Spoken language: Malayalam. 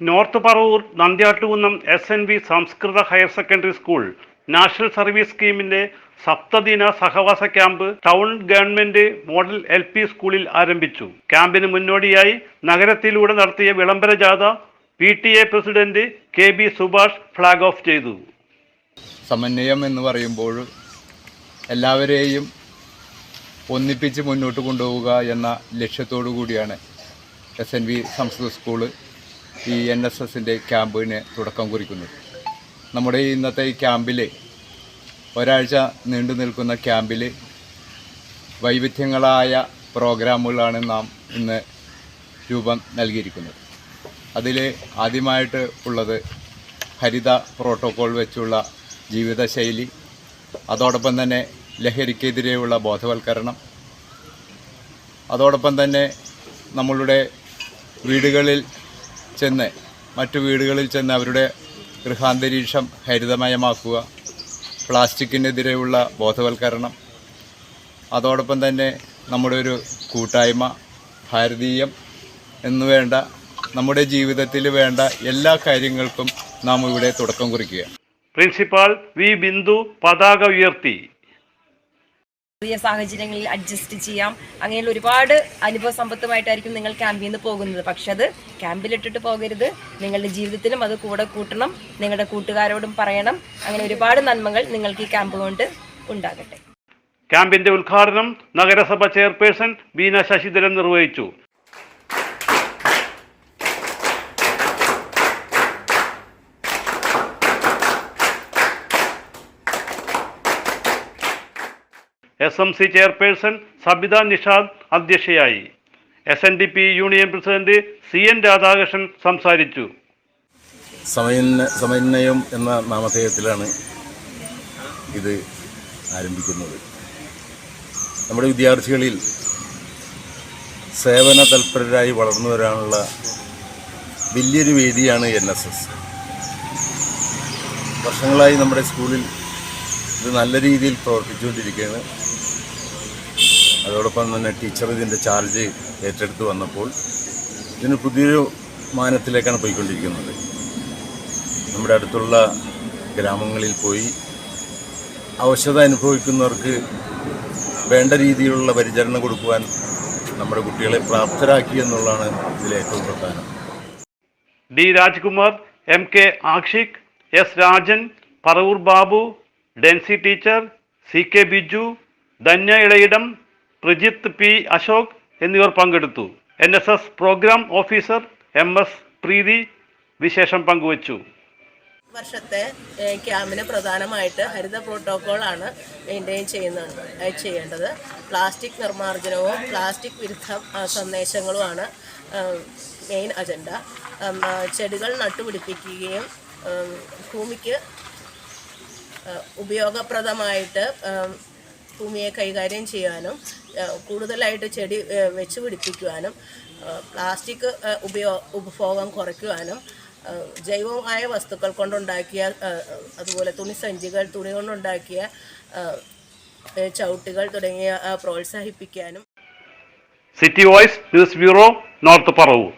നോർത്ത് പറവൂർ നന്ദ്യാട്ടുകുന്നം SNV സംസ്കൃത higher secondary school national service സ്കീമിന്റെ സപ്തദിന സഹവാസ camp town government model LP സ്കൂളിൽ ആരംഭിച്ചു. ക്യാമ്പിന് മുന്നോടിയായി നഗരത്തിലൂടെ നടത്തിയ വിളംബര ജാഥ PTA president KB Subhash flag off ചെയ്തു. സമന്വയം എന്ന് പറയുമ്പോൾ എല്ലാവരെയും ഒന്നിപ്പിച്ച് മുന്നോട്ട് കൊണ്ടുപോവുക എന്ന ലക്ഷ്യത്തോടു കൂടിയാണ് SNV സംസ്കൃത സ്കൂള് ഈ NSSൻ്റെ ക്യാമ്പിന് തുടക്കം കുറിക്കുന്നത്. നമ്മുടെ ഇന്നത്തെ ഈ ക്യാമ്പിൽ ഒരാഴ്ച നീണ്ടു നിൽക്കുന്ന ക്യാമ്പിൽ വൈവിധ്യങ്ങളായ പ്രോഗ്രാമുകളാണ് നാം ഇന്ന് രൂപം നൽകിയിരിക്കുന്നത്. അതിൽ ആദ്യമായിട്ട് ഉള്ളത് ഹരിത പ്രോട്ടോക്കോൾ വെച്ചുള്ള ജീവിതശൈലി, അതോടൊപ്പം തന്നെ ലഹരിക്കെതിരെയുള്ള ബോധവൽക്കരണം, അതോടൊപ്പം തന്നെ നമ്മളുടെ വീടുകളിൽ ചെന്ന് മറ്റു വീടുകളിൽ ചെന്ന് അവരുടെ ഗൃഹാന്തരീക്ഷം ഹരിതമയമാക്കുക, പ്ലാസ്റ്റിക്കിനെതിരെയുള്ള ബോധവൽക്കരണം, അതോടൊപ്പം തന്നെ നമ്മുടെ ഒരു കൂട്ടായ്മ, ഭാരതീയം എന്നുവേണ്ട നമ്മുടെ ജീവിതത്തിൽ വേണ്ട എല്ലാ കാര്യങ്ങൾക്കും നാം ഇവിടെ തുടക്കം കുറിക്കുക. Principal V. ബിന്ദു പതാക ഉയർത്തി. പുതിയ സാഹചര്യങ്ങളിൽ അഡ്ജസ്റ്റ് ചെയ്യാം, അങ്ങനെയുള്ള ഒരുപാട് അനുഭവ സമ്പത്തുമായിട്ടായിരിക്കും നിങ്ങൾ ക്യാമ്പിൽ നിന്ന് പോകുന്നത്. പക്ഷെ അത് ക്യാമ്പിലിട്ടിട്ട് പോകരുത്, നിങ്ങളുടെ ജീവിതത്തിലും അത് കൂടെ കൂട്ടണം, നിങ്ങളുടെ കൂട്ടുകാരോടും പറയണം. അങ്ങനെ ഒരുപാട് നന്മകൾ നിങ്ങൾക്ക് ഈ ക്യാമ്പ് കൊണ്ട് ഉണ്ടാകട്ടെ. ക്യാമ്പിന്റെ ഉദ്ഘാടനം നഗരസഭ ചെയർപേഴ്സൺ ബീന ശശിധരൻ നിർവഹിച്ചു. SMC ചെയർപേഴ്സൺ സബിത നിഷാദ് അധ്യക്ഷയായി. SNDP union president CN Radhakrishnan സംസാരിച്ചു. സമന്വയം എന്ന നാമധേയത്തിലാണ് ഇത് ആരംഭിക്കുന്നത്. നമ്മുടെ വിദ്യാർത്ഥികളിൽ സേവന തൽപരരായി വളർന്നു വരാനുള്ള വലിയൊരു വേദിയാണ് NSS. വർഷങ്ങളായി നമ്മുടെ സ്കൂളിൽ ഇത് നല്ല രീതിയിൽ പ്രവർത്തിച്ചുകൊണ്ടിരിക്കുകയാണ്. അതോടൊപ്പം തന്നെ ടീച്ചർ ഇതിൻ്റെ ചാർജ് ഏറ്റെടുത്ത് വന്നപ്പോൾ ഇതിന് പുതിയൊരു മാനത്തിലേക്കാണ് പോയിക്കൊണ്ടിരിക്കുന്നത്. നമ്മുടെ അടുത്തുള്ള ഗ്രാമങ്ങളിൽ പോയി അവശത അനുഭവിക്കുന്നവർക്ക് വേണ്ട രീതിയിലുള്ള പരിചരണം കൊടുക്കുവാൻ നമ്മുടെ കുട്ടികളെ പ്രാപ്തരാക്കി എന്നുള്ളതാണ് ഇതിലെ ഏറ്റവും പ്രധാനം. D. Rajkumar, MK Ashiq, S. Rajan, Paravur Babu, Densy teacher, CK Biju, Dhanya Elayidam, Prajith P. Ashok എന്നിവർ പങ്കെടുത്തു. NSS programme officer MS Preethi വിശേഷം പങ്കുവച്ചു. വർഷത്തെ ക്യാമ്പിന് പ്രധാനമായിട്ട് ഹരിത പ്രോട്ടോക്കോളാണ് മെയിൻറ്റെയിൻ ചെയ്യേണ്ടത്. പ്ലാസ്റ്റിക് നിർമ്മാർജ്ജനവും പ്ലാസ്റ്റിക് വിരുദ്ധ സന്ദേശങ്ങളുമാണ് മെയിൻ അജണ്ട. ചെടികൾ നട്ടുപിടിപ്പിക്കുകയും ഭൂമിക്ക് ഉപയോഗപ്രദമായിട്ട് ഭൂമിയെ കൈകാര്യം ചെയ്യാനും കൂടുതലായിട്ട് ചെടി വെച്ച് പിടിപ്പിക്കുവാനും പ്ലാസ്റ്റിക് ഉപഭോഗം കുറയ്ക്കുവാനും ജൈവമായ വസ്തുക്കൾ കൊണ്ടുണ്ടാക്കിയ അതുപോലെ തുണിസഞ്ചികൾ, തുണി കൊണ്ടുണ്ടാക്കിയ ചവിട്ടുകൾ തുടങ്ങിയ പ്രോത്സാഹിപ്പിക്കാനും. City voice news bureau, north Paravur.